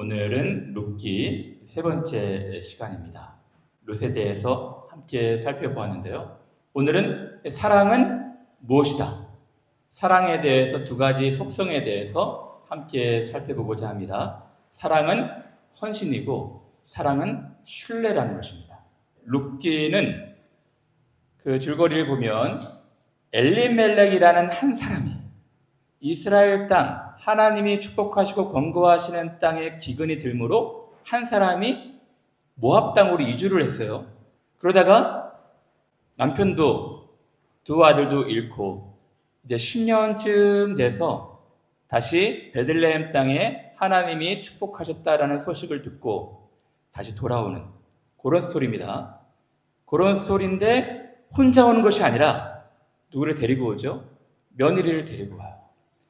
오늘은 룻기 세 번째 시간입니다. 룻에 대해서 함께 살펴보았는데요. 오늘은 사랑은 무엇이다? 사랑에 대해서 두 가지 속성에 대해서 함께 살펴보고자 합니다. 사랑은 헌신이고 사랑은 신뢰라는 것입니다. 룻기는 그 줄거리를 보면 엘리멜렉이라는 한 사람이 이스라엘 땅, 하나님이 축복하시고 건거하시는 땅에 기근이 들므로 한 사람이 모압 땅으로 이주를 했어요. 그러다가 남편도 두 아들도 잃고 이제 10년쯤 돼서 다시 베들레헴 땅에 하나님이 축복하셨다라는 소식을 듣고 다시 돌아오는 그런 스토리입니다. 그런 스토리인데 혼자 오는 것이 아니라 누구를 데리고 오죠? 며느리를 데리고 와요.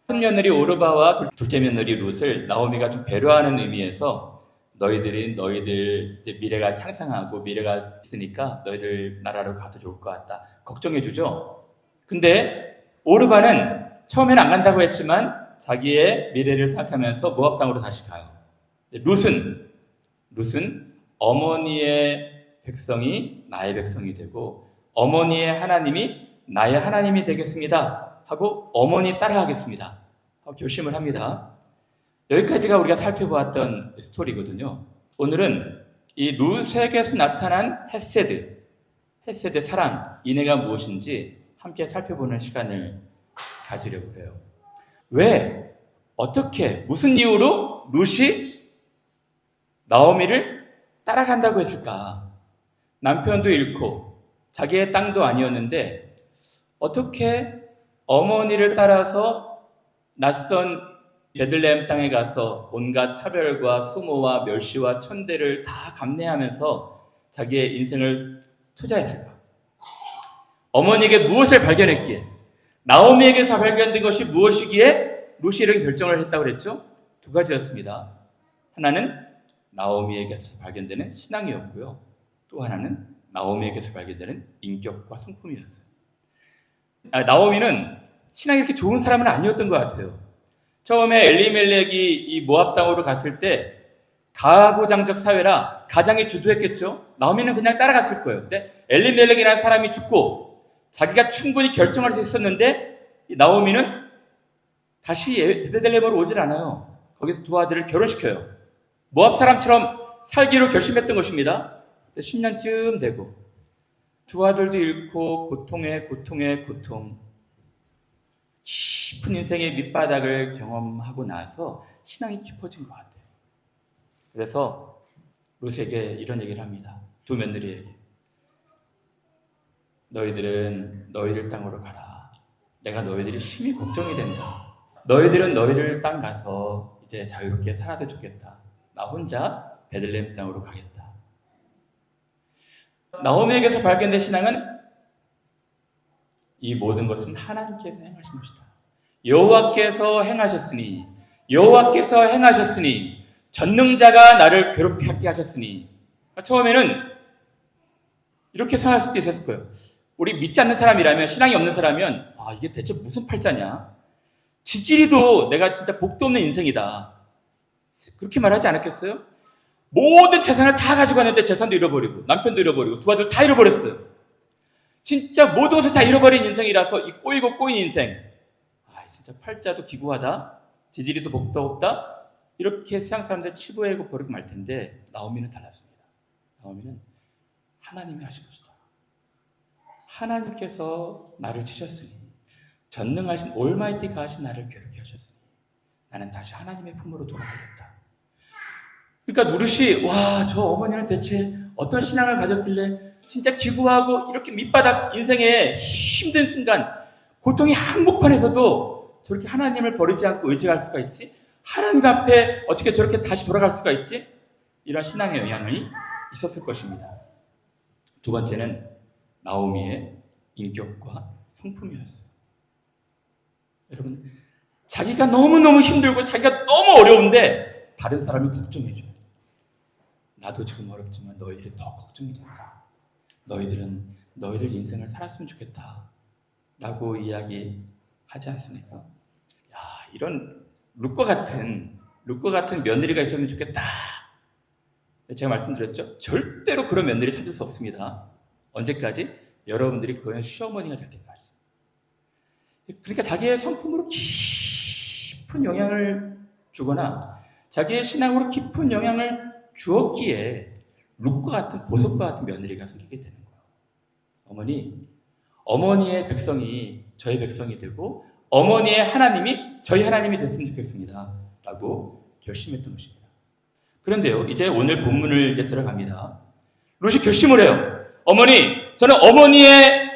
첫 며느리 오르바와 둘째 며느리 룻을 나오미가 좀 배려하는 의미에서 너희들 이제 미래가 창창하고 미래가 있으니까 너희들 나라로 가도 좋을 것 같다. 걱정해 주죠. 근데 오르바는 처음에는 안 간다고 했지만 자기의 미래를 생각하면서 모압 땅으로 다시 가요. 룻은 어머니의 백성이 나의 백성이 되고 어머니의 하나님이 나의 하나님이 되겠습니다 하고 어머니 따라하겠습니다 하고 결심을 합니다. 여기까지가 우리가 살펴보았던 스토리거든요. 오늘은 이 룻에게서 나타난 헤세드 사랑, 인애가 무엇인지 함께 살펴보는 시간을 가지려고 해요. 왜? 어떻게? 무슨 이유로 룻이 나오미를 따라간다고 했을까? 남편도 잃고 자기의 땅도 아니었는데 어떻게 어머니를 따라서 낯선 베들레헴 땅에 가서 온갖 차별과 수모와 멸시와 천대를 다 감내하면서 자기의 인생을 투자했을까? 어머니에게 무엇을 발견했기에? 나오미에게서 발견된 것이 무엇이기에 룻이 이런 결정을 했다고 그랬죠? 두 가지였습니다. 하나는 나오미에게서 발견되는 신앙이었고요. 또 하나는 나오미에게서 발견되는 인격과 성품이었어요. 나오미는 신앙이 이렇게 좋은 사람은 아니었던 것 같아요. 처음에 엘리멜렉이 이 모압 땅으로 갔을 때 가부장적 사회라 가장이 주도했겠죠. 나오미는 그냥 따라갔을 거예요. 근데 엘리멜렉이라는 사람이 죽고 자기가 충분히 결정할 수 있었는데 나오미는 다시 베들레헴으로 오질 않아요. 거기서 두 아들을 결혼시켜요. 모압 사람처럼 살기로 결심했던 것입니다. 10년쯤 되고 두 아들도 잃고 고통에 고통, 깊은 인생의 밑바닥을 경험하고 나서 신앙이 깊어진 것 같아요. 그래서 룻에게 이런 얘기를 합니다. 두 며느리에게. 너희들은 너희들 땅으로 가라. 내가 너희들이 심히 걱정이 된다. 너희들은 너희들 땅 가서 이제 자유롭게 살아도 좋겠다. 나 혼자 베들레헴 땅으로 가겠다. 나오미에게서 발견된 신앙은 이 모든 것은 하나님께서 행하신 것이다. 여호와께서 행하셨으니 전능자가 나를 괴롭게 하게 하셨으니. 처음에는 이렇게 생각할 수도 있었을 거예요. 우리 믿지 않는 사람이라면, 신앙이 없는 사람이면 이게 대체 무슨 팔자냐? 지지리도 내가 진짜 복도 없는 인생이다. 그렇게 말하지 않았겠어요? 모든 재산을 다 가지고 갔는데 재산도 잃어버리고 남편도 잃어버리고 두 아들 다 잃어버렸어요. 진짜 모든 것을 다 잃어버린 인생이라서 이 꼬인 인생. 진짜 팔자도 기구하다. 지지리도 복도 없다. 이렇게 세상 사람들 치부하고 버리고 말 텐데 나오미는 달랐습니다. 나오미는 하나님이 하신 것이다. 하나님께서 나를 치셨으니 전능하신 올마이티가 하신 나를 괴롭게 하셨으니 나는 다시 하나님의 품으로 돌아가겠다. 그러니까 룻이 저 어머니는 대체 어떤 신앙을 가졌길래 진짜 기구하고 이렇게 밑바닥 인생의 힘든 순간 고통이 한복판에서도 저렇게 하나님을 버리지 않고 의지할 수가 있지? 하나님 앞에 어떻게 저렇게 다시 돌아갈 수가 있지? 이런 신앙의 영향이 있었을 것입니다. 두 번째는 나오미의 인격과 성품이었어요. 여러분, 자기가 너무너무 힘들고 자기가 너무 어려운데 다른 사람이 걱정해줘요. 나도 지금 어렵지만 너희들이 더 걱정이 된다. 너희들 인생을 살았으면 좋겠다. 라고 이야기하지 않습니까? 이런 룻과 같은 룻과 같은 며느리가 있었으면 좋겠다. 제가 말씀드렸죠? 절대로 그런 며느리 찾을 수 없습니다. 언제까지? 여러분들이 그의 시어머니가 될 때까지. 그러니까 자기의 성품으로 깊은 영향을 주거나 자기의 신앙으로 깊은 영향을 주었기에 룻과 같은 보석과 같은 며느리가 생기게 되는 거예요. 어머니의 백성이 저희 백성이 되고 어머니의 하나님이 저희 하나님이 됐으면 좋겠습니다. 라고 결심했던 것입니다. 그런데요, 이제 오늘 본문을 이제 들어갑니다. 룻이 결심을 해요. 저는 어머니의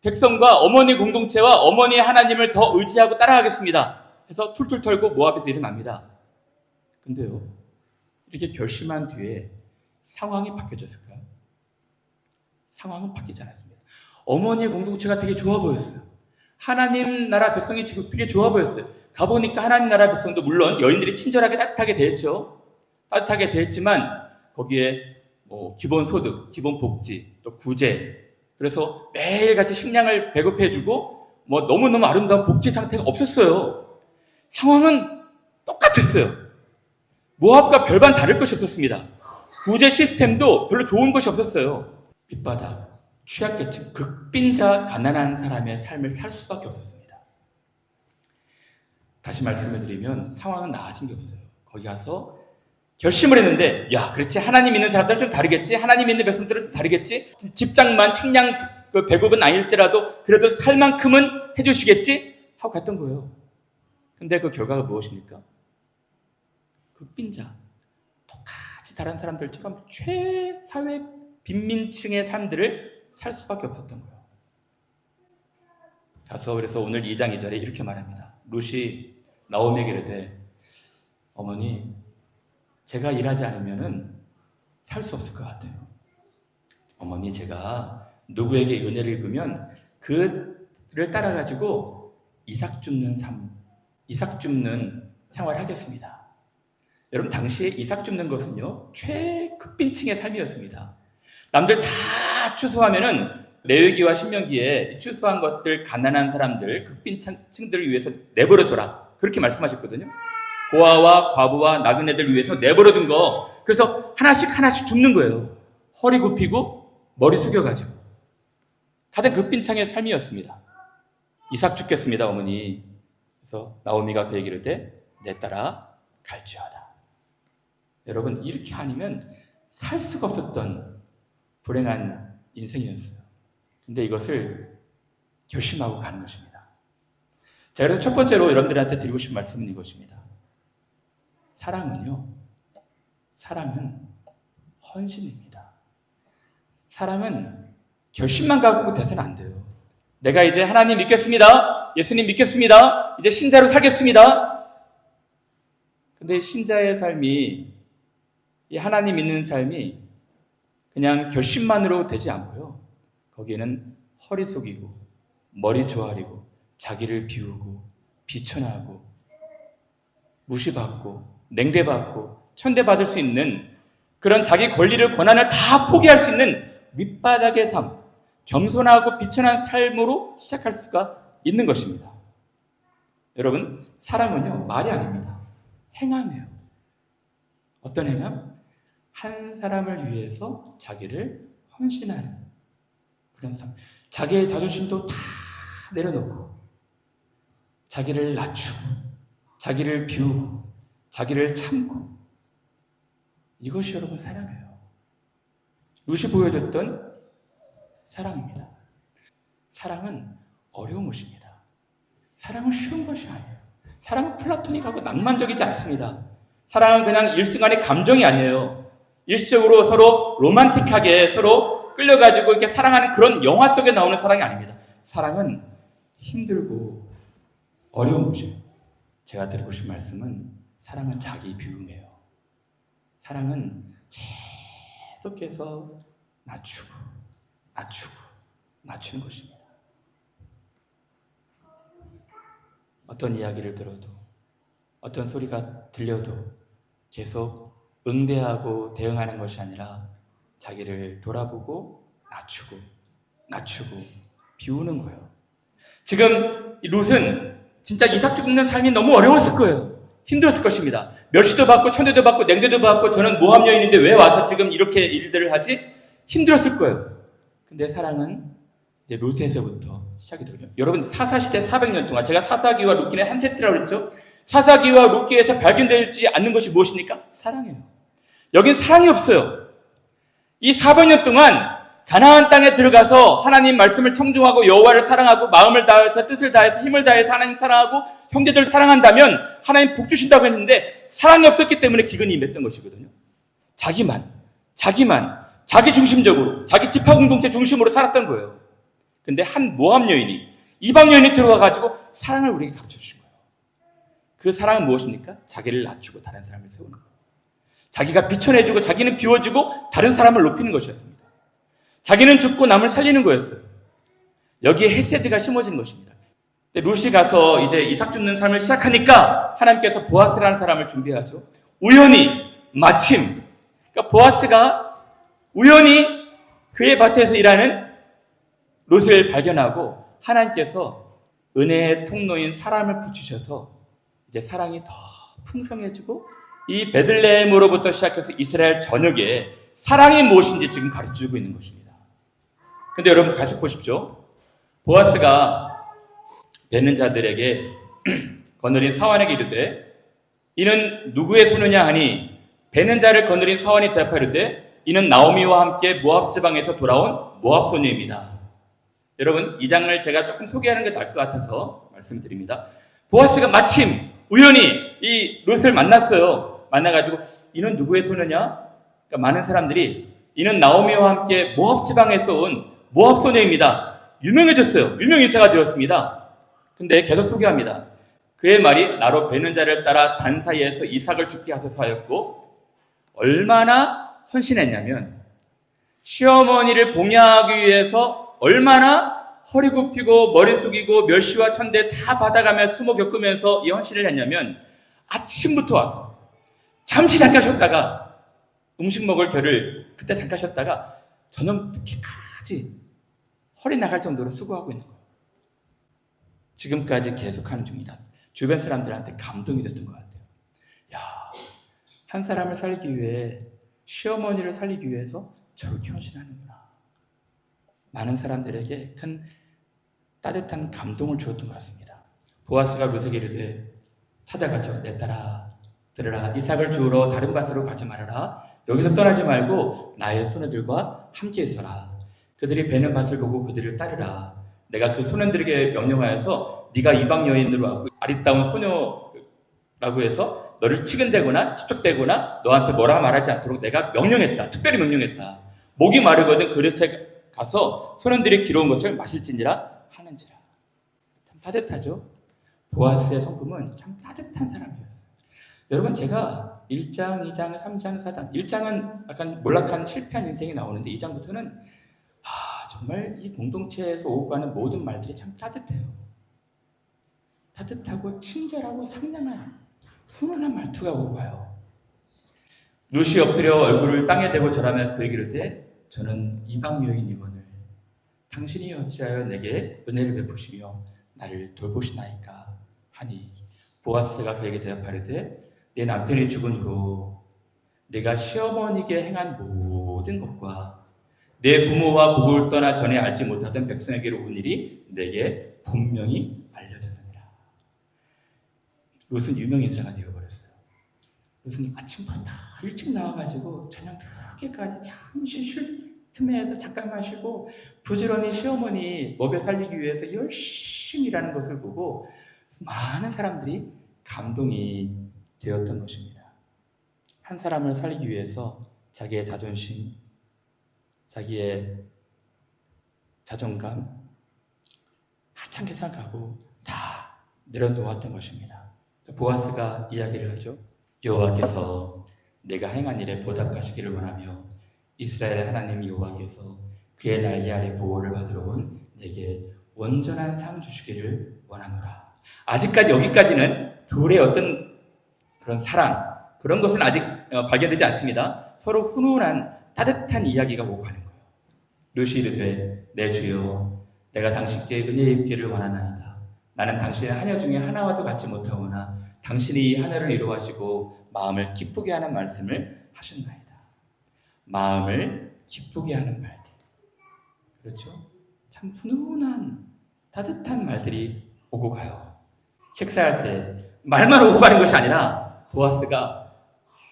백성과 어머니 공동체와 어머니의 하나님을 더 의지하고 따라가겠습니다. 해서 툴툴 털고 모압에서 일어납니다. 근데요, 이렇게 결심한 뒤에 상황이 바뀌어졌을까요? 상황은 바뀌지 않았습니다. 어머니의 공동체가 되게 좋아 보였어요. 하나님 나라 백성이 지금 되게 좋아 보였어요. 가보니까 하나님 나라 백성도 물론 여인들이 친절하게 따뜻하게 대했죠. 따뜻하게 대했지만 거기에 기본 소득, 기본 복지, 또 구제, 그래서 매일같이 식량을 배급해주고 너무너무 아름다운 복지 상태가 없었어요. 상황은 똑같았어요. 모압과 별반 다를 것이 없었습니다. 구제 시스템도 별로 좋은 것이 없었어요. 밑바닥, 취약계층, 극빈자, 가난한 사람의 삶을 살 수밖에 없었습니다. 다시 말씀을 드리면 상황은 나아진 게 없어요. 거기 가서 결심을 했는데, 그렇지, 하나님 믿는 사람들은 좀 다르겠지, 하나님 믿는 백성들은 좀 다르겠지, 집장만 식량 배급은 아닐지라도 그래도 살 만큼은 해주시겠지 하고 갔던 거예요. 근데 그 결과가 무엇입니까? 극빈자, 똑같이 다른 사람들처럼 최사회 빈민층의 삶들을 살 수밖에 없었던 거예요. 그래서 오늘 2장 2절에 이렇게 말합니다. 룻이 나오미에게 이르되, 어머니, 제가 일하지 않으면은 살 수 없을 것 같아요. 어머니, 제가 누구에게 은혜를 입으면 그를 따라가지고 이삭 줍는 생활을 하겠습니다. 여러분, 당시에 이삭 줍는 것은요, 최극빈층의 삶이었습니다. 남들 다 추수하면은 레위기와 신명기에 추수한 것들, 가난한 사람들, 극빈층들을 위해서 내버려둬라. 그렇게 말씀하셨거든요. 고아와 과부와 나그네들 위해서 내버려둔 거, 그래서 하나씩 줍는 거예요. 허리 굽히고 머리 숙여가지고. 가장 극빈층의 삶이었습니다. 이삭 죽겠습니다, 어머니. 그래서 나오미가 그 얘기를 내 따라 갈지어다. 여러분, 이렇게 아니면 살 수가 없었던 불행한 인생이었어요. 근데 이것을 결심하고 가는 것입니다. 자, 그래서 첫 번째로 여러분들한테 드리고 싶은 말씀은 이것입니다. 사랑은 헌신입니다. 사랑은 결심만 갖고 돼서는 안 돼요. 내가 이제 하나님 믿겠습니다. 예수님 믿겠습니다. 이제 신자로 살겠습니다. 근데 신자의 삶이, 이 하나님 믿는 삶이 그냥 결심만으로 되지 않고요. 거기에는 허리 숙이고 머리 조아리고 자기를 비우고 비천하고 무시받고 냉대받고 천대받을 수 있는 그런 자기 권리를 권한을 다 포기할 수 있는 밑바닥의 삶, 겸손하고 비천한 삶으로 시작할 수가 있는 것입니다. 여러분, 사랑은요, 말이 아닙니다. 행함이에요. 어떤 행함? 한 사람을 위해서 자기를 헌신하는 그런 삶. 자기의 자존심도 다 내려놓고 자기를 낮추고 자기를 비우고 자기를 참고, 이것이 여러분 사랑이에요. 룻이 보여줬던 사랑입니다. 사랑은 어려운 것입니다. 사랑은 쉬운 것이 아니에요. 사랑은 플라토닉하고 낭만적이지 않습니다. 사랑은 그냥 일순간의 감정이 아니에요. 일시적으로 서로 로man틱하게 서로 끌려가지고 이렇게 사랑하는 그런 영화 속에 나오는 사랑이 아닙니다. 사랑은 힘들고 어려운 것이에요. 제가 드리고 싶은 말씀은, 사랑은 자기 비움이에요. 사랑은 계속해서 낮추는 것입니다. 어떤 이야기를 들어도, 어떤 소리가 들려도 계속 응대하고 대응하는 것이 아니라 자기를 돌아보고 낮추고 비우는 거예요. 지금 이 룻은 진짜 이삭 죽는 삶이 너무 어려웠을 거예요. 힘들었을 것입니다. 멸시도 받고 천대도 받고 냉대도 받고 저는 모함 여인인데 왜 와서 지금 이렇게 일들을 하지? 힘들었을 거예요. 근데 사랑은 이제 롯에서부터 시작이 되거든요. 여러분 사사시대 400년 동안 제가 사사기와 룻기는 한 세트라고 그랬죠. 사사기와 룻기에서 발견되지 않는 것이 무엇입니까? 사랑이에요. 여긴 사랑이 없어요. 이 400년 동안 가나안 땅에 들어가서 하나님 말씀을 청종하고 여호와를 사랑하고 마음을 다해서 뜻을 다해서 힘을 다해서 하나님 사랑하고 형제들을 사랑한다면 하나님 복 주신다고 했는데 사랑이 없었기 때문에 기근이 임했던 것이거든요. 자기만 자기 중심적으로 자기 지파 공동체 중심으로 살았던 거예요. 근데 한 모함 여인이 이방 여인이 들어와 가지고 사랑을 우리에게 가르쳐 주신 거예요. 그 사랑은 무엇입니까? 자기를 낮추고 다른 사람을 세우는 거예요. 자기가 비춰내주고 자기는 비워주고 다른 사람을 높이는 것이었습니다. 자기는 죽고 남을 살리는 거였어요. 여기에 헤세드가 심어진 것입니다. 룻이 가서 이제 이삭 줍는 삶을 시작하니까 하나님께서 보아스라는 사람을 준비하죠. 우연히 마침 그러니까 보아스가 우연히 그의 밭에서 일하는 룻을 발견하고 하나님께서 은혜의 통로인 사람을 붙이셔서 이제 사랑이 더 풍성해지고 이 베들레헴으로부터 시작해서 이스라엘 전역에 사랑이 무엇인지 지금 가르쳐주고 있는 것입니다. 근데 여러분 계속 보십시오. 보아스가 뵙는 자들에게 거느린 사환에게 이르되 이는 누구의 소느냐 하니 뵙는 자를 거느린 사환이 대답하이르되 이는 나오미와 함께 모압 지방에서 돌아온 모압 소녀입니다. 여러분 이 장을 제가 조금 소개하는 게 나을 것 같아서 말씀드립니다. 보아스가 마침 우연히 이 룻을 만났어요. 만나가지고 이는 누구의 소녀냐? 그러니까 많은 사람들이 이는 나오미와 함께 모압 지방에서 온 모압 소녀입니다. 유명해졌어요. 유명인사가 되었습니다. 근데 계속 소개합니다. 그의 말이 나로 뵈는 자를 따라 단 사이에서 이삭을 죽게 하소서 하였고 얼마나 헌신했냐면 시어머니를 봉양하기 위해서 얼마나 허리 굽히고 머리 숙이고 멸시와 천대 다 받아가며 숨어 겪으면서 이 헌신을 했냐면 아침부터 와서 잠시 잠깐 쉬었다가 음식 먹을 벼를 그때 잠깐 쉬었다가 저녁 늦게까지 허리 나갈 정도로 수고하고 있는 거예요. 지금까지 계속하는 중이다. 주변 사람들한테 감동이 됐던 것 같아요. 야, 한 사람을 살리기 위해 시어머니를 살리기 위해서 저렇게 헌신하는구나. 많은 사람들에게 큰 따뜻한 감동을 주었던 것 같습니다. 보아스가 룻에게 이르되 찾아가죠. 내 딸아 들으라. 이삭을 주우러 다른 밭으로 가지 말아라. 여기서 떠나지 말고 나의 소녀들과 함께 있어라. 그들이 베는 밭을 보고 그들을 따르라. 내가 그 소년들에게 명령하여서 네가 이방 여인으로 하고 아리따운 소녀라고 해서 너를 치근대거나 집적대거나 너한테 뭐라 말하지 않도록 내가 명령했다. 특별히 명령했다. 목이 마르거든 그릇에 가서 소년들이 기러운 것을 마실지니라 하는지라. 참 따뜻하죠? 보아스의 성품은 참 따뜻한 사람이었어요. 여러분 제가 1장, 2장, 3장, 4장 1장은 약간 몰락한 실패한 인생이 나오는데 2장부터는 정말 이 공동체에서 오고 가는 모든 말들이 참 따뜻해요. 따뜻하고 친절하고 상냥한 훈훈한 말투가 오고 가요. 룻이 엎드려 얼굴을 땅에 대고 절하며 그에게 이르되 저는 이방 여인이거늘 당신이 어찌하여 내게 은혜를 베푸시며 나를 돌보시나이까 하니 보아스가 그에게 대답하려되 내 남편이 죽은 후로 내가 시어머니에게 행한 모든 것과 내 부모와 고국을 떠나 전에 알지 못하던 백성에게로 온 일이 내게 분명히 알려졌느니라. 룻은 유명인사가 되어버렸어요. 룻은 아침부터 일찍 나와가지고 저녁 늦게까지 잠시 쉴 틈에서 잠깐만 쉬고 부지런히 시어머니 먹여 살리기 위해서 열심히 일하는 것을 보고 많은 사람들이 감동이 되었던 것입니다. 한 사람을 살리기 위해서 자기의 자존심, 자기의 자존감 하찮게 생각하고 다 내려놓았던 것입니다. 보아스가 이야기를 하죠. 여호와께서 내가 행한 일에 보답하시기를 원하며 이스라엘의 하나님 여호와께서 그의 날개 아래 보호를 받으러 온 내게 온전한 상 주시기를 원하노라. 아직까지 여기까지는 둘의 어떤 그런 사랑 그런 것은 아직 발견되지 않습니다. 서로 훈훈한 따뜻한 이야기가 오고 가는 거예요. 룻이 이르되 내 주여 내가 당신께 은혜 입기를 원하나이다. 나는 당신의 하녀 중에 하나와도 같지 못하오나 당신이 이 하늘을 이루하시고 마음을 기쁘게 하는 말씀을 하셨나이다. 마음을 기쁘게 하는 말들. 그렇죠? 참 훈훈한 따뜻한 말들이 오고 가요. 식사할 때 말만 오고 가는 것이 아니라 보아스가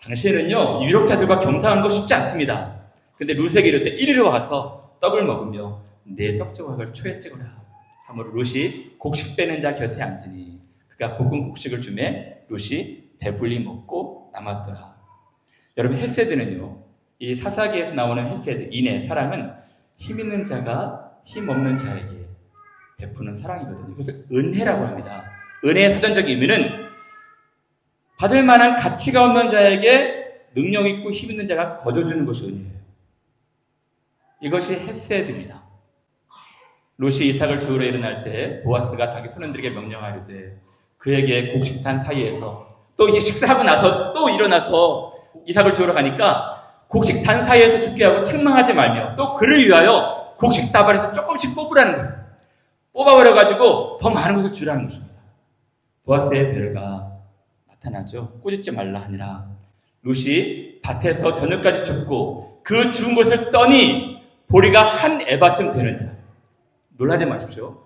당시에는요 유력자들과 겸상하는 거 쉽지 않습니다. 근데 룻에게 이르되 이리로 와서 떡을 먹으며 내 떡조각을 초에 찍어라 하므로 룻이 곡식 빼는 자 곁에 앉으니 그가 볶은 곡식을 주매 룻이 배불리 먹고 남았더라. 여러분 헤세드는요 이 사사기에서 나오는 헤세드 인애 사랑은 힘 있는 자가 힘 없는 자에게 베푸는 사랑이거든요. 그래서 은혜라고 합니다. 은혜의 사전적 의미는 받을 만한 가치가 없는 자에게 능력 있고 힘 있는 자가 거저주는 것이 은혜예요. 이것이 헤세드입니다. 롯이 이삭을 주우러 일어날 때 보아스가 자기 손님들에게 명령하려되 그에게 곡식단 사이에서 또 이게 식사하고 나서 또 일어나서 이삭을 주우러 가니까 곡식단 사이에서 죽게 하고 책망하지 말며 또 그를 위하여 곡식 다발에서 조금씩 뽑으라는 거예요. 뽑아버려가지고 더 많은 것을 주라는 것입니다. 보아스의 배려가 나타나죠. 꾸짖지 말라 하니라. 룻이 밭에서 저녁까지 줍고 그 주운 것을 떠니 보리가 한 에바쯤 되는 자. 놀라지 마십시오.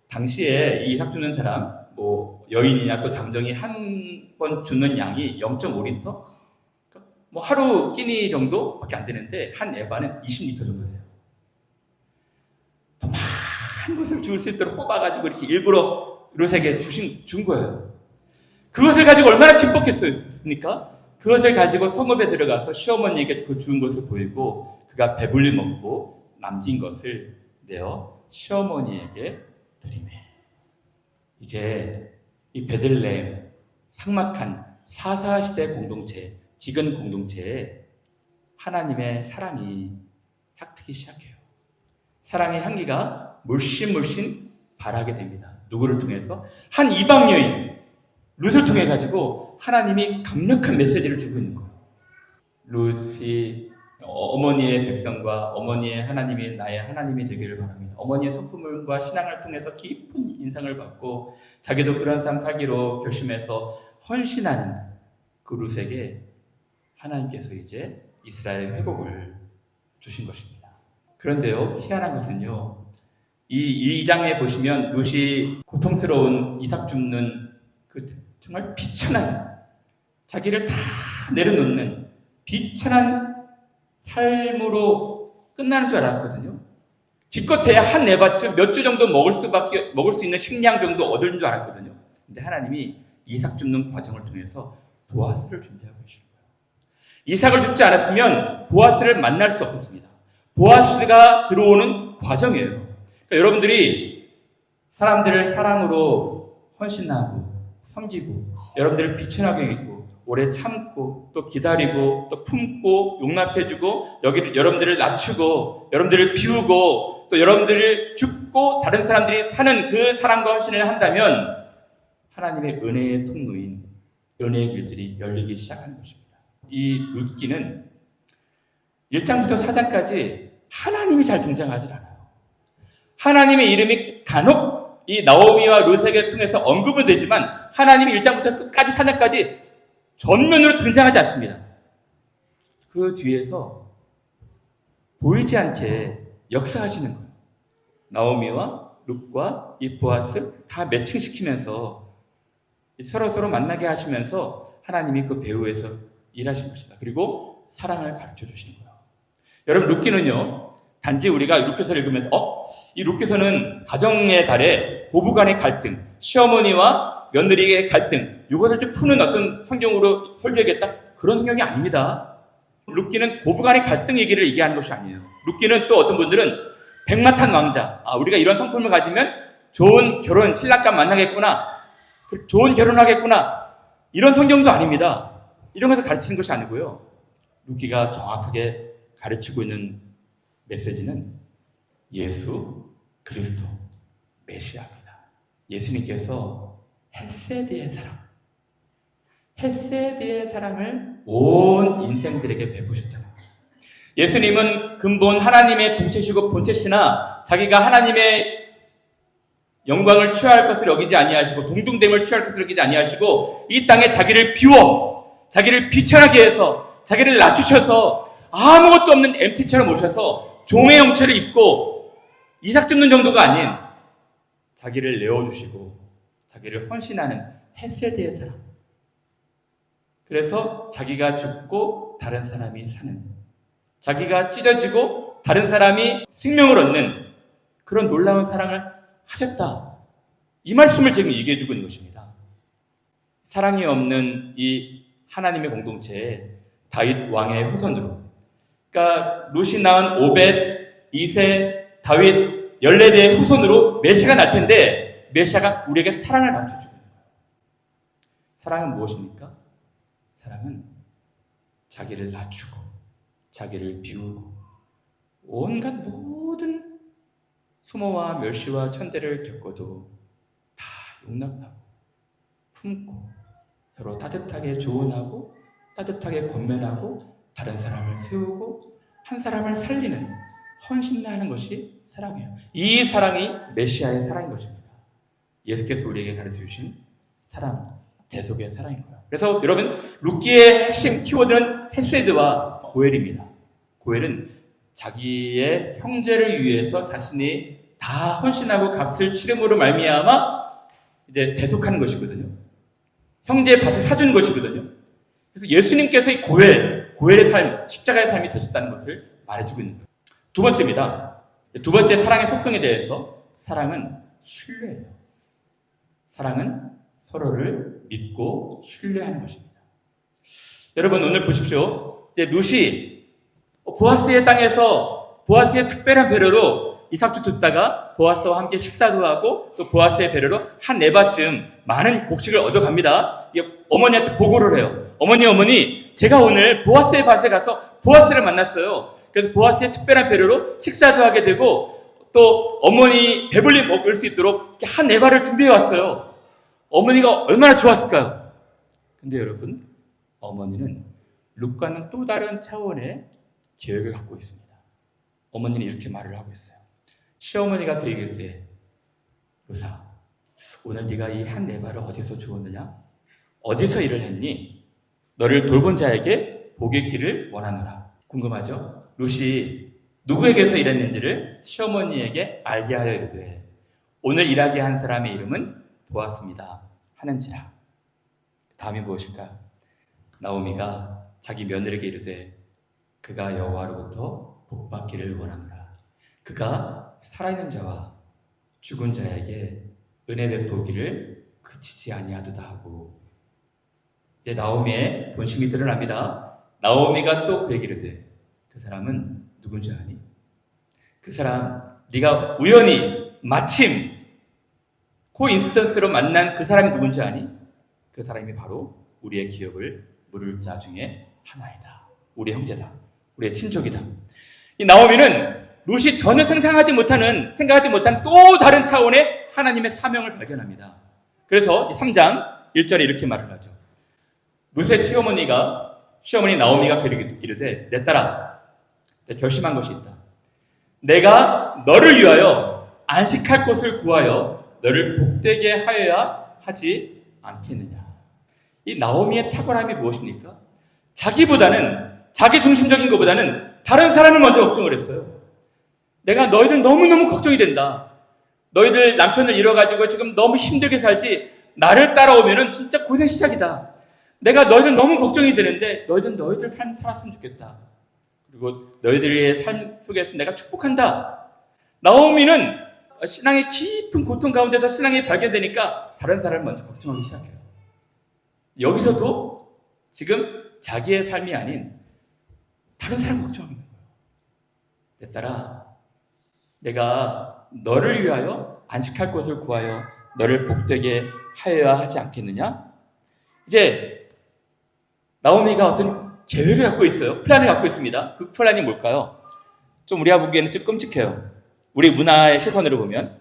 당시에 이삭 주는 사람, 뭐 여인이냐 또 장정이 한 번 주는 양이 0.5리터? 뭐 하루 끼니 정도밖에 안 되는데 한 에바는 20리터 정도 돼요. 더 많은 것을 주울 수 있도록 뽑아가지고 이렇게 일부러 룻에게 준 거예요. 그것을 가지고 얼마나 기뻤겠습니까? 그것을 가지고 성읍에 들어가서 시어머니에게 그 주운 것을 보이고 그가 배불리 먹고 남긴 것을 내어 시어머니에게 드리매. 이제 이 베들레헴 삭막한 사사시대 공동체, 기근 공동체에 하나님의 사랑이 싹트기 시작해요. 사랑의 향기가 물씬 발하게 됩니다. 누구를 통해서? 한 이방 여인 룻을 통해 가지고 하나님이 강력한 메시지를 주고 있는 거예요. 룻이 어머니의 백성과 어머니의 하나님이 나의 하나님이 되기를 바랍니다. 어머니의 성품과 신앙을 통해서 깊은 인상을 받고 자기도 그런 삶 살기로 결심해서 헌신하는 그 룻에게 하나님께서 이제 이스라엘 회복을 주신 것입니다. 그런데요, 희한한 것은요, 이 2장에 보시면 룻이 고통스러운 이삭 줍는 그 정말 비천한 자기를 다 내려놓는 비천한 삶으로 끝나는 줄 알았거든요. 기껏해야 한 에바쯤 몇 주 정도 먹을 수 있는 식량 정도 얻을 줄 알았거든요. 근데 하나님이 이삭 줍는 과정을 통해서 보아스를 준비하고 계시는 거예요. 이삭을 줍지 않았으면 보아스를 만날 수 없었습니다. 보아스가 들어오는 과정이에요. 그러니까 여러분들이 사람들을 사랑으로 헌신하고 섬기고 여러분들을 비천하게 여기고 오래 참고 또 기다리고 또 품고 용납해주고 여러분들을 낮추고 여러분들을 비우고 또 여러분들을 죽고 다른 사람들이 사는 그 사랑과 헌신을 한다면 하나님의 은혜의 통로인 은혜의 길들이 열리기 시작하는 것입니다. 이 룻기는 1장부터 4장까지 하나님이 잘 등장하지 않아요. 하나님의 이름이 간혹 이 나오미와 룻에게 통해서 언급은 되지만 하나님이 1장부터 끝까지 4장까지 전면으로 등장하지 않습니다. 그 뒤에서 보이지 않게 역사하시는 거예요. 나오미와 룻과 이 보아스 다 매칭시키면서 서로 만나게 하시면서 하나님이 그 배후에서 일하신 것이다. 그리고 사랑을 가르쳐 주시는 거예요. 여러분 룻기는요, 단지 우리가 룻기서를 읽으면서 이 룻기서는 가정의 달에 고부간의 갈등, 시어머니와 며느리의 갈등, 이것을 좀 푸는 어떤 성경으로 설교하겠다? 그런 성경이 아닙니다. 룻기는 고부간의 갈등 얘기를 얘기하는 것이 아니에요. 룻기는 또 어떤 분들은 백마탄 왕자, 우리가 이런 성품을 가지면 좋은 결혼, 신랑감 만나겠구나, 좋은 결혼하겠구나, 이런 성경도 아닙니다. 이런 것을 가르치는 것이 아니고요. 룻기가 정확하게 가르치고 있는 메시지는 예수 그리스도 메시아입니다. 예수님께서 헤세드의 사랑, 헤세드의 사랑을 온 인생들에게 베푸셨다. 예수님은 근본 하나님의 동체시고 본체시나 자기가 하나님의 영광을 취할 것을 여기지 아니하시고 동등됨을 취할 것을 여기지 아니하시고 이 땅에 자기를 비워 자기를 비천하게 해서 자기를 낮추셔서 아무것도 없는 MT처럼 오셔서 종의 형체를 입고 이삭 줍는 정도가 아닌 자기를 내어주시고 자기를 헌신하는 헤세드의 사람. 그래서 자기가 죽고 다른 사람이 사는, 자기가 찢어지고 다른 사람이 생명을 얻는 그런 놀라운 사랑을 하셨다. 이 말씀을 지금 얘기해 주고 있는 것입니다. 사랑이 없는 이 하나님의 공동체에 다윗 왕의 후손으로, 그러니까 룻이 낳은 오벳, 이세, 다윗 14대의 후손으로 메시아가 날 텐데 메시아가 우리에게 사랑을 가르쳐주고 있는 거예요. 사랑은 무엇입니까? 사랑은 자기를 낮추고 자기를 비우고 온갖 모든 수모와 멸시와 천대를 겪어도 다 용납하고 품고 서로 따뜻하게 조언하고 따뜻하게 권면하고 다른 사람을 세우고 한 사람을 살리는 헌신하는 것이 사랑이에요. 이 사랑이 메시아의 사랑인 것입니다. 예수께서 우리에게 가르쳐주신 사랑, 대속의 사랑인 거예요. 그래서 여러분, 룻기의 핵심 키워드는 헤세드와 고엘입니다. 고엘은 자기의 형제를 위해서 자신이 다 헌신하고 값을 치름으로 말미암아 이제 대속하는 것이거든요. 형제의 밭을 사주는 것이거든요. 그래서 예수님께서 이 고엘의 삶, 십자가의 삶이 되셨다는 것을 말해주고 있는 거예요. 두 번째입니다. 두 번째 사랑의 속성에 대해서, 사랑은 신뢰예요. 사랑은 서로를 믿고 신뢰하는 것입니다. 여러분, 오늘 보십시오. 이제 룻이 보아스의 땅에서 보아스의 특별한 배려로 이삭도 듣다가 보아스와 함께 식사도 하고 또 보아스의 배려로 한 4밭쯤 많은 곡식을 얻어갑니다. 어머니한테 보고를 해요. 어머니, 제가 오늘 보아스의 밭에 가서 보아스를 만났어요. 그래서 보아스의 특별한 배려로 식사도 하게 되고 또 어머니 배불리 먹을 수 있도록 한 4발을 준비해 왔어요. 어머니가 얼마나 좋았을까요? 근데 여러분, 어머니는 룻과는 또 다른 차원의 계획을 갖고 있습니다. 어머니는 이렇게 말을 하고 있어요. 시어머니가 그 얘기를 때, 룻아, 오늘 네가 이 한 4발을 어디서 주웠느냐? 어디서 일을 했니? 너를 돌본 자에게 복의 길을 원하노라. 궁금하죠? 룻이 누구에게서 일했는지를 시어머니에게 알게 하여 이르되 오늘 일하게 한 사람의 이름은 보았습니다 하는지라. 다음이 무엇일까요? 나오미가 자기 며느리에게 이르되 그가 여호와로부터 복받기를 원하노라. 그가 살아있는 자와 죽은 자에게 은혜 베푸기를 그치지 아니하도다 하고, 이제 나오미의 본심이 드러납니다. 나오미가 또 그에게 이르되 그 사람은 누군지 아니? 그 사람 네가 우연히 마침 코인스턴스로 만난 그 사람이 누군지 아니? 그 사람이 바로 우리의 기업을 물을 자 중에 하나이다. 우리의 형제다. 우리의 친족이다. 이 나오미는 룻이 전혀 생각하지 못한 또 다른 차원의 하나님의 사명을 발견합니다. 그래서 3장 1절에 이렇게 말을 하죠. 룻의 시어머니 나오미가 이르되 내 딸아, 내가 결심한 것이 있다. 내가 너를 위하여 안식할 곳을 구하여 너를 복되게 하여야 하지 않겠느냐. 이 나오미의 탁월함이 무엇입니까? 자기 중심적인 것보다는 다른 사람을 먼저 걱정을 했어요. 내가 너희들 너무너무 걱정이 된다. 너희들 남편을 잃어가지고 지금 너무 힘들게 살지, 나를 따라오면은 진짜 고생 시작이다. 내가 너희들 너무 걱정이 되는데 너희들 삶 살았으면 좋겠다. 그리고 너희들의 삶 속에서 내가 축복한다. 나오미는 신앙의 깊은 고통 가운데서 신앙이 발견되니까 다른 사람을 먼저 걱정하기 시작해요. 여기서도 지금 자기의 삶이 아닌 다른 사람 걱정하는 거예요. 내 딸아, 내가 너를 위하여 안식할 곳을 구하여 너를 복되게 하여야 하지 않겠느냐? 이제 나오미가 어떤 계획을 갖고 있어요. 플랜을 갖고 있습니다. 그 플랜이 뭘까요? 좀 우리가 보기에는 좀 끔찍해요. 우리 문화의 시선으로 보면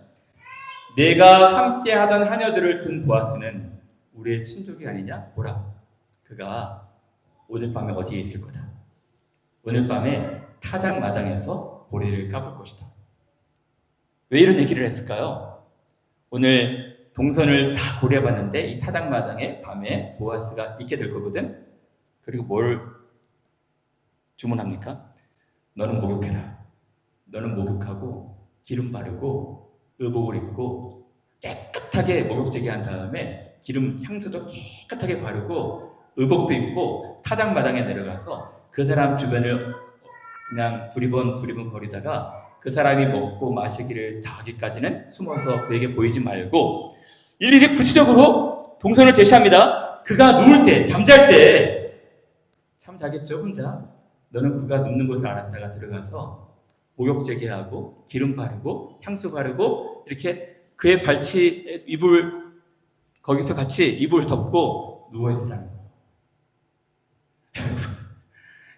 내가 함께 하던 하녀들을 둔 보아스는 우리의 친족이 아니냐? 보라, 그가 오늘 밤에 어디에 있을 거다. 오늘 밤에 타작 마당에서 보리를 깎을 것이다. 왜 이런 얘기를 했을까요? 오늘 동선을 다 고려해봤는데 이 타작마당에 밤에 보아스가 있게 될 거거든. 그리고 뭘 주문합니까? 너는 목욕해라. 너는 목욕하고 기름 바르고 의복을 입고 깨끗하게 목욕제기 한 다음에 기름 향수도 깨끗하게 바르고 의복도 입고 타작마당에 내려가서 그 사람 주변을 그냥 두리번 거리다가 그 사람이 먹고 마시기를 다 하기까지는 숨어서 그에게 보이지 말고 일일이 구체적으로 동선을 제시합니다. 그가 누울 때, 잠잘 때 참 자겠죠, 혼자. 너는 그가 눕는 곳을 알았다가 들어가서 목욕제기하고 기름 바르고 향수 바르고 이렇게 그의 발치 이불 거기서 같이 이불 덮고 누워있으라는 거예요.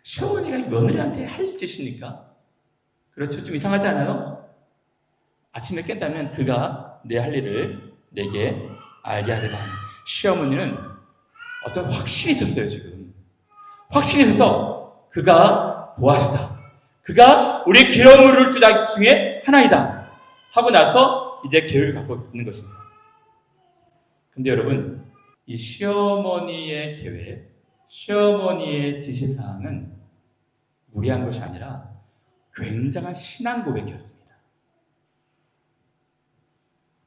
시어머니가 며느리한테 할 짓입니까? 그렇죠? 좀 이상하지 않아요? 아침에 깬다면 그가 내 할 일을 내게 알게 하리라 하니 시어머니는 어떤 확신이 있었어요. 지금 확신이 있어서 그가 보아스다. 그가 우리 기업물을 주자 중에 하나이다 하고 나서 이제 계획을 갖고 있는 것입니다. 근데 여러분, 이 시어머니의 계획, 시어머니의 지시사항은 무리한 것이 아니라 굉장한 신앙 고백이었습니다.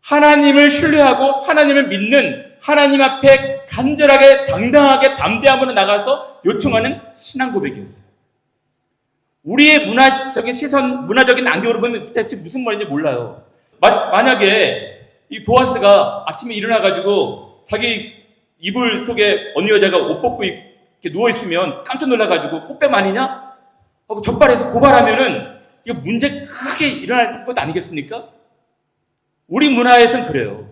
하나님을 신뢰하고 하나님을 믿는 하나님 앞에 간절하게 당당하게 담대함으로 나가서 요청하는 신앙 고백이었어요. 우리의 문화적인 시선, 문화적인 안경으로 보면 대체 무슨 말인지 몰라요. 만약에 이 보아스가 아침에 일어나가지고 자기 이불 속에 어느 여자가 옷 벗고 이렇게 누워있으면 깜짝 놀라가지고 꽃뱀 아니냐? 하고 적발해서 고발하면은 이게 문제 크게 일어날 것 아니겠습니까? 우리 문화에선 그래요.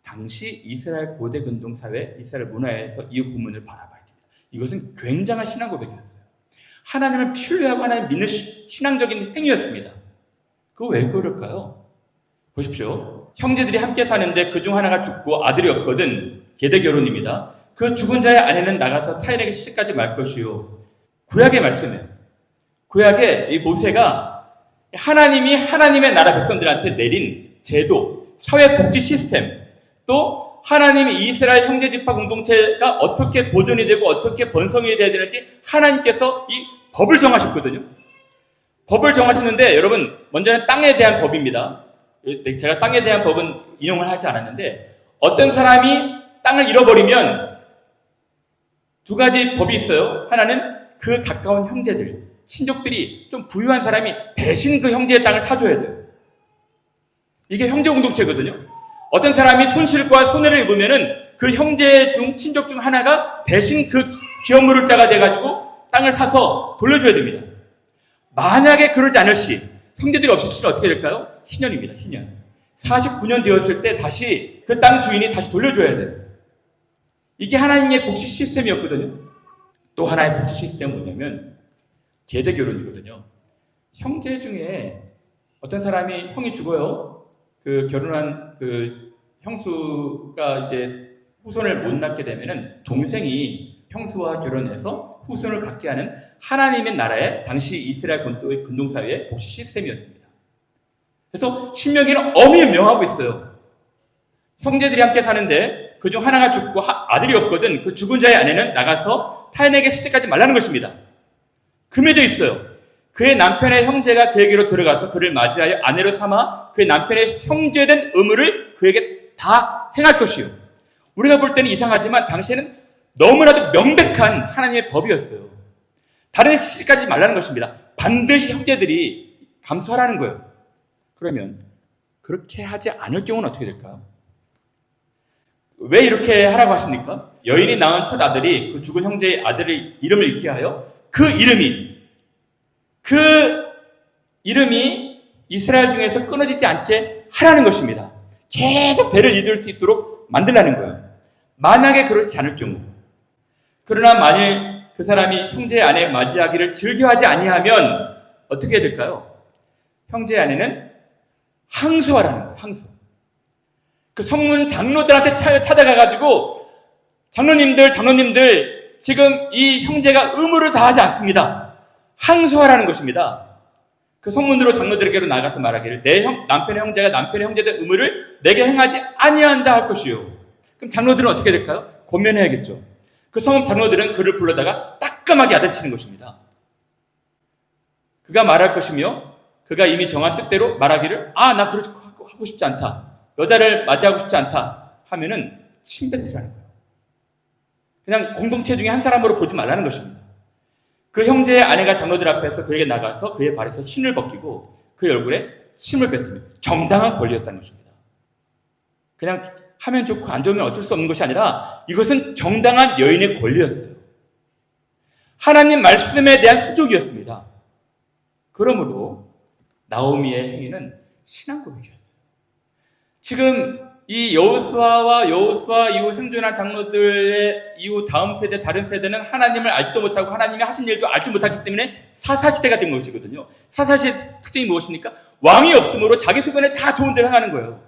당시 이스라엘 고대 근동 사회, 이스라엘 문화에서 이 부분을 바라봐야 됩니다. 이것은 굉장한 신앙 고백이었어요. 하나님을 신뢰하고 하나님 믿는 신앙적인 행위였습니다. 그거 왜 그럴까요? 보십시오. 형제들이 함께 사는데 그중 하나가 죽고 아들이 없거든. 계대 결혼입니다. 그 죽은 자의 아내는 나가서 타인에게 시집가지 말 것이요. 구약의 말씀이에요. 구약에 이 모세가 하나님이 하나님의 나라 백성들한테 내린 제도, 사회복지 시스템, 또 하나님이 이스라엘 형제지파 공동체가 어떻게 보존이 되고 어떻게 번성이 돼야 되는지 하나님께서 이 법을 정하셨거든요. 법을 정하셨는데 여러분, 먼저는 땅에 대한 법입니다. 제가 땅에 대한 법은 인용을 하지 않았는데 어떤 사람이 땅을 잃어버리면 두 가지 법이 있어요. 하나는 그 가까운 형제들, 친족들이 좀 부유한 사람이 대신 그 형제의 땅을 사줘야 돼요. 이게 형제 공동체거든요. 어떤 사람이 손실과 손해를 입으면은 그 형제 중, 친족 중 하나가 대신 그 기업물을 자가 돼가지고 땅을 사서 돌려줘야 됩니다. 만약에 그러지 않을 시, 형제들이 없을 시는 어떻게 될까요? 희년입니다, 희년. 49년 되었을 때 다시 그 땅 주인이 다시 돌려줘야 돼요. 이게 하나님의 복지 시스템이었거든요. 또 하나의 복지 시스템은 뭐냐면 계대 결혼이거든요. 형제 중에 어떤 사람이 형이 죽어요. 그 결혼한 그 형수가 이제 후손을 못 낳게 되면은 동생이 형수와 결혼해서 후손을 갖게 하는 하나님의 나라의 당시 이스라엘 근동사회의 복지 시스템이었습니다. 그래서 신명기는 엄히 명하고 있어요. 형제들이 함께 사는데 그중 하나가 죽고 아들이 없거든. 그 죽은 자의 아내는 나가서 타인에게 시집가지 말라는 것입니다. 금해져 있어요. 그의 남편의 형제가 그에게로 들어가서 그를 맞이하여 아내로 삼아 그의 남편의 형제된 의무를 그에게 다 행할 것이요. 우리가 볼 때는 이상하지만 당시에는 너무나도 명백한 하나님의 법이었어요. 다른 시집가지 말라는 것입니다. 반드시 형제들이 감수하라는 거예요. 그러면 그렇게 하지 않을 경우는 어떻게 될까요? 왜 이렇게 하라고 하십니까? 여인이 낳은 첫 아들이 그 죽은 형제의 아들의 이름을 잊게 하여 그 이름이 이스라엘 중에서 끊어지지 않게 하라는 것입니다. 계속 배를 이을 수 있도록 만들라는 거예요. 만약에 그렇지 않을 경우, 그러나 만일 그 사람이 형제의 아내를 맞이하기를 즐겨하지 아니하면 어떻게 해야 될까요? 형제의 아내는 항소하라는 거예요. 항소. 그 성문 장로들한테 찾아가가지고 장로님들 지금 이 형제가 의무를 다하지 않습니다. 항소하라는 것입니다. 그 성문으로 장로들에게로 나가서 말하기를 내 남편의 형제가 남편의 형제된 의무를 내게 행하지 아니한다 할 것이요. 그럼 장로들은 어떻게 될까요? 권면해야겠죠. 그 성읍 장로들은 그를 불러다가 따끔하게 야단치는 것입니다. 그가 말할 것이며 그가 이미 정한 뜻대로 말하기를 나 그렇게 하고 싶지 않다. 여자를 맞이하고 싶지 않다 하면은 침뱉으라는 거예요. 그냥 공동체 중에 한 사람으로 보지 말라는 것입니다. 그 형제의 아내가 장로들 앞에서 그에게 나가서 그의 발에서 신을 벗기고 그의 얼굴에 침을 뱉으며 정당한 권리였다는 것입니다. 그냥 하면 좋고 안 좋으면 어쩔 수 없는 것이 아니라 이것은 정당한 여인의 권리였어요. 하나님 말씀에 대한 수족이었습니다. 그러므로 나오미의 행위는 신앙 고백이었어요. 지금 이 여호수아와 여호수아 이후 생존한 장로들의 이후 다음 세대, 다른 세대는 하나님을 알지도 못하고 하나님이 하신 일도 알지 못하기 때문에 사사시대가 된 것이거든요. 사사시대의 특징이 무엇입니까? 왕이 없으므로 자기 소견에 다 좋은 대로 행하는 거예요.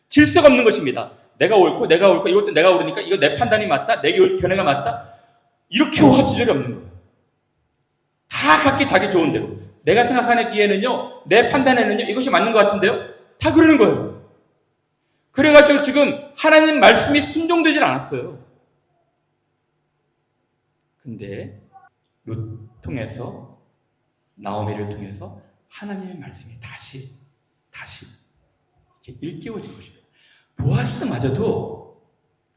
질서가 없는 것입니다. 내가 옳고 이것도 내가 옳으니까 이거 내 판단이 맞다, 내 견해가 맞다, 이렇게 오합지졸이 없는 거예요. 다 각기 자기 좋은 대로. 내가 생각하기에는요, 내 판단에는요, 이것이 맞는 것 같은데요, 다 그러는 거예요. 그래가지고 지금 하나님 말씀이 순종되질 않았어요. 근데 룻 통해서, 나오미를 통해서 하나님의 말씀이 다시 이렇게 일깨워진 것입니다.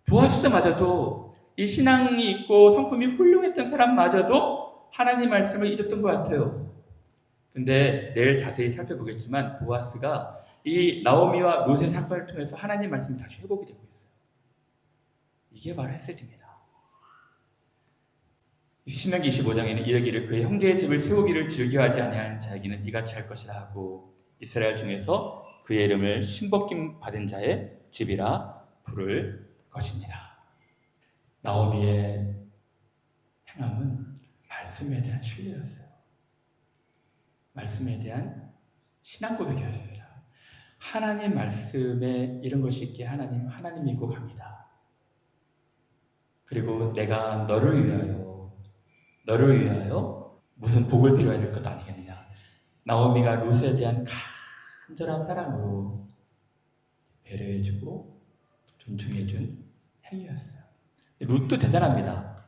보아스마저도 이 신앙이 있고 성품이 훌륭했던 사람마저도 하나님 말씀을 잊었던 것 같아요. 근데 내일 자세히 살펴보겠지만 보아스가 이 나오미와 룻의 사건을 통해서 하나님 말씀이 다시 회복이 되고 있어요. 이게 바로 헤세드입니다. 신명기 25장에는 이르기를 그의 형제의 집을 세우기를 즐겨하지 아니하는 자에게는 이같이 할 것이라 하고 이스라엘 중에서 그의 이름을 신복임 받은 자의 집이라 부를 것이니라. 나오미의 행함은 말씀에 대한 신뢰였어요. 말씀에 대한 신앙 고백이었습니다. 하나님 말씀에 이런 것이 있기에 하나님 믿고 갑니다. 그리고 내가 너를 위하여 무슨 복을 빌어야 될 것도 아니겠느냐. 나오미가 룻에 대한 간절한 사랑으로 배려해주고 존중해준 행위였어요. 룻도 대단합니다.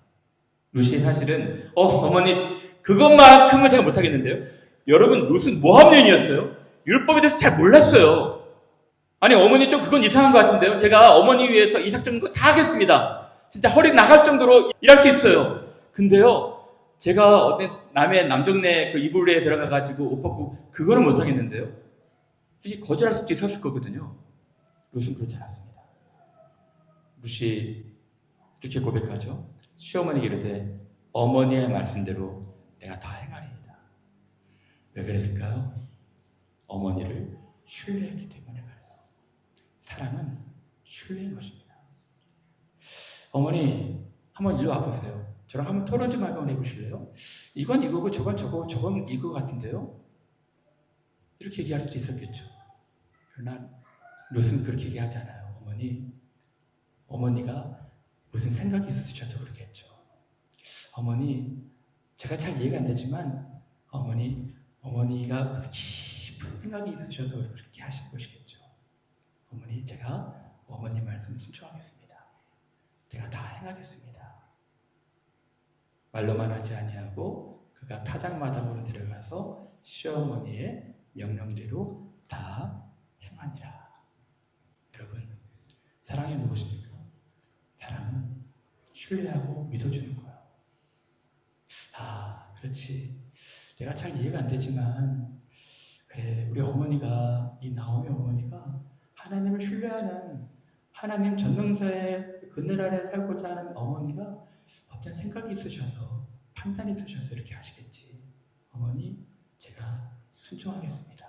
룻이 사실은 어머니 그것만큼은 제가 못하겠는데요. 여러분 룻은 모함 여인이었어요. 율법에 대해서 잘 몰랐어요. 아니 어머니 좀 그건 이상한 것 같은데요. 제가 어머니 위해서 이삭 줍는 거 다 하겠습니다. 진짜 허리 나갈 정도로 일할 수 있어요. 근데요, 제가 어떤 남의 남정네 그 이불에 들어가가지고 옷 벗고 그거는 못하겠는데요. 이게 거절할 수도 있었을 거거든요. 룻은 그렇지 않았습니다. 룻이 이렇게 고백하죠. 시어머니에게 이르되 어머니의 말씀대로 내가 다 행하리이다. 왜 그랬을까요? 어머니를 신뢰했기 때문에 그래요. 사랑은 신뢰인 것입니다. 어머니 한번 일로 와보세요. 저랑 한번 토론 좀 한번 해보실래요? 이건 이거고 저건 저거 저건 이거 같은데요? 이렇게 얘기할 수도 있었겠죠. 그러나 룻은 그렇게 얘기하지 않아요. 어머니가 무슨 생각이 있으셔서 그렇겠죠. 어머니 제가 잘 이해가 안 되지만 어머니가 무슨 깊은 생각이 있으셔서 그렇게 하신 것이겠죠. 어머니 제가 어머니 말씀 순종하겠습니다. 내가 다 행하겠습니다. 말로만 하지 아니하고 그가 타작마당으로 내려가서 시어머니의 명령대로 다 행하니라. 여러분, 사랑이 무엇입니까? 사랑은 신뢰하고 믿어주는 거예요. 그렇지. 내가 잘 이해가 안 되지만 그래, 우리 어머니가, 이 나오미 어머니가 하나님을 신뢰하는, 하나님 전능자의 그늘 아래 살고자 하는 어머니가 어떤 생각이 있으셔서, 판단이 있으셔서 이렇게 하시겠지. 어머니, 제가 순종하겠습니다.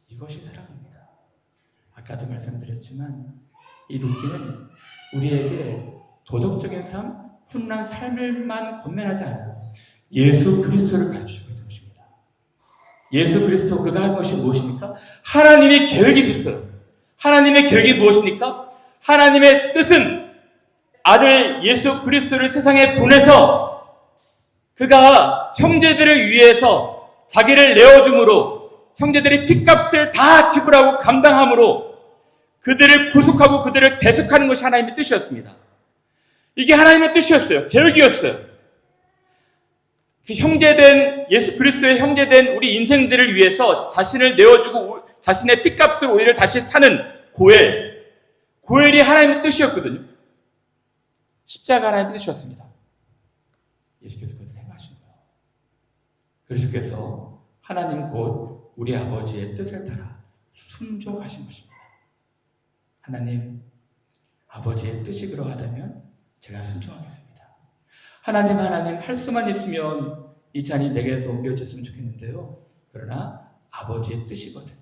이것이 사랑입니다. 아까도 말씀드렸지만 이 룻기는 우리에게 도덕적인 삶, 훈훈한 삶을만 권면하지 않아요. 예수 그리스도를 가르쳐주고 있는 것입니다. 예수 그리스도 그가 한 것이 무엇입니까? 하나님의 계획이 있었어요. 하나님의 계획이 무엇입니까? 하나님의 뜻은 아들 예수 그리스도를 세상에 보내서 그가 형제들을 위해서 자기를 내어줌으로 형제들이 핏값을 다 지불하고 감당함으로 그들을 구속하고 그들을 대속하는 것이 하나님의 뜻이었습니다. 이게 하나님의 뜻이었어요. 계획이었어요. 그 형제된 예수 그리스도의 형제된 우리 인생들을 위해서 자신을 내어주고 자신의 핏값을 오히려 다시 사는 고엘이 하나님의 뜻이었거든요. 십자가 하나님의 뜻이었습니다. 예수께서 그것을 행하신 거예요. 그리스도께서 하나님 곧 우리 아버지의 뜻을 따라 순종하신 것입니다. 하나님, 아버지의 뜻이 그러하다면 제가 순종하겠습니다. 하나님 할 수만 있으면 이 잔이 내게서 옮겨졌으면 좋겠는데요. 그러나 아버지의 뜻이거든요.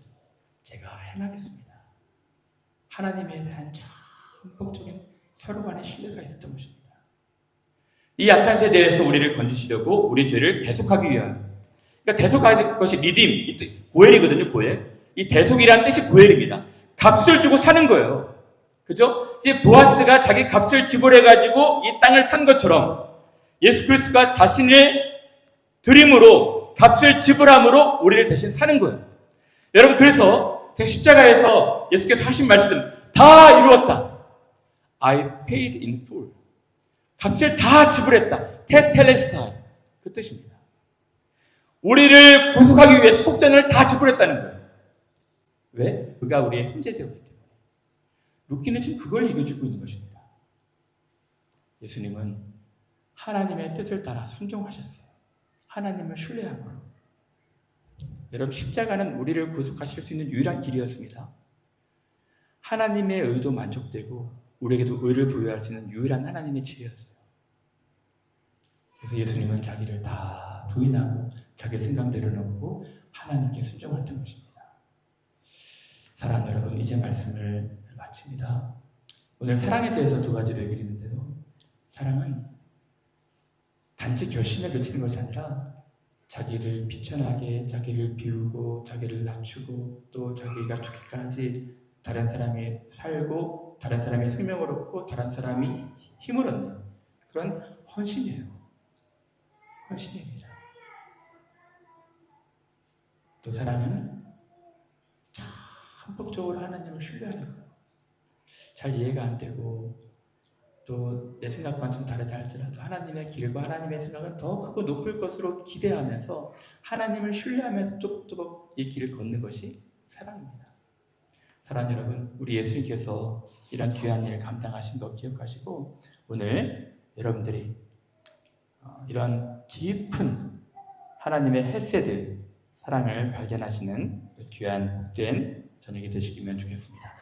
제가 행하겠습니다. 하나님에 대한 전폭적인 서로 간의 신뢰가 있었던 것입니다. 이 약한 세대에서 우리를 건지시려고 우리 죄를 대속하기 위하여, 그러니까 대속할 것이 리딤, 고엘이거든요. 고엘. 이 대속이라는 뜻이 고엘입니다. 값을 주고 사는 거예요. 그죠? 이제 보아스가 자기 값을 지불해가지고 이 땅을 산 것처럼 예수 그리스도가 자신을 드림으로 값을 지불함으로 우리를 대신 사는 거예요. 여러분, 그래서 제가 십자가에서 예수께서 하신 말씀, 다 이루었다. I paid in full. 값을 다 지불했다. 테텔레스타이. 그 뜻입니다. 우리를 구속하기 위해 속전을 다 지불했다는 거예요. 왜? 그가 우리의 형제되었기 때문에. 루키는 지금 그걸 이겨주고 있는 것입니다. 예수님은 하나님의 뜻을 따라 순종하셨어요. 하나님을 신뢰함으로. 여러분, 십자가는 우리를 구속하실 수 있는 유일한 길이었습니다. 하나님의 의도 만족되고 우리에게도 의를 부여할 수 있는 유일한 하나님의 지혜였어요. 그래서 예수님은 자기를 다 부인하고 자기 생각 내려놓고 하나님께 순종했던 것입니다. 사랑하는 여러분, 이제 말씀을 마칩니다. 오늘 사랑에 대해서 두 가지로 얘기를 했는데요. 사랑은 단지 결심에 그치는 것이 아니라 자기를 비천하게, 자기를 비우고, 자기를 낮추고, 또 자기가 죽기까지 다른 사람이 살고, 다른 사람이 생명을 얻고, 다른 사람이 힘을 얻는 그런 헌신이에요. 헌신입니다. 또 사랑은 전폭적으로 하나님을 신뢰하는 거예요. 잘 이해가 안 되고 또 내 생각과는 좀 다르다 할지라도 하나님의 길과 하나님의 생각은 더 크고 높을 것으로 기대하면서 하나님을 신뢰하면서 쪼박쪼박 이 길을 걷는 것이 사랑입니다. 사랑하는 여러분, 우리 예수님께서 이런 귀한 일을 감당하신 것 기억하시고 오늘 여러분들이 이런 깊은 하나님의 헤세드, 사랑을 발견하시는 귀한 복된 저녁이 되시기면 좋겠습니다.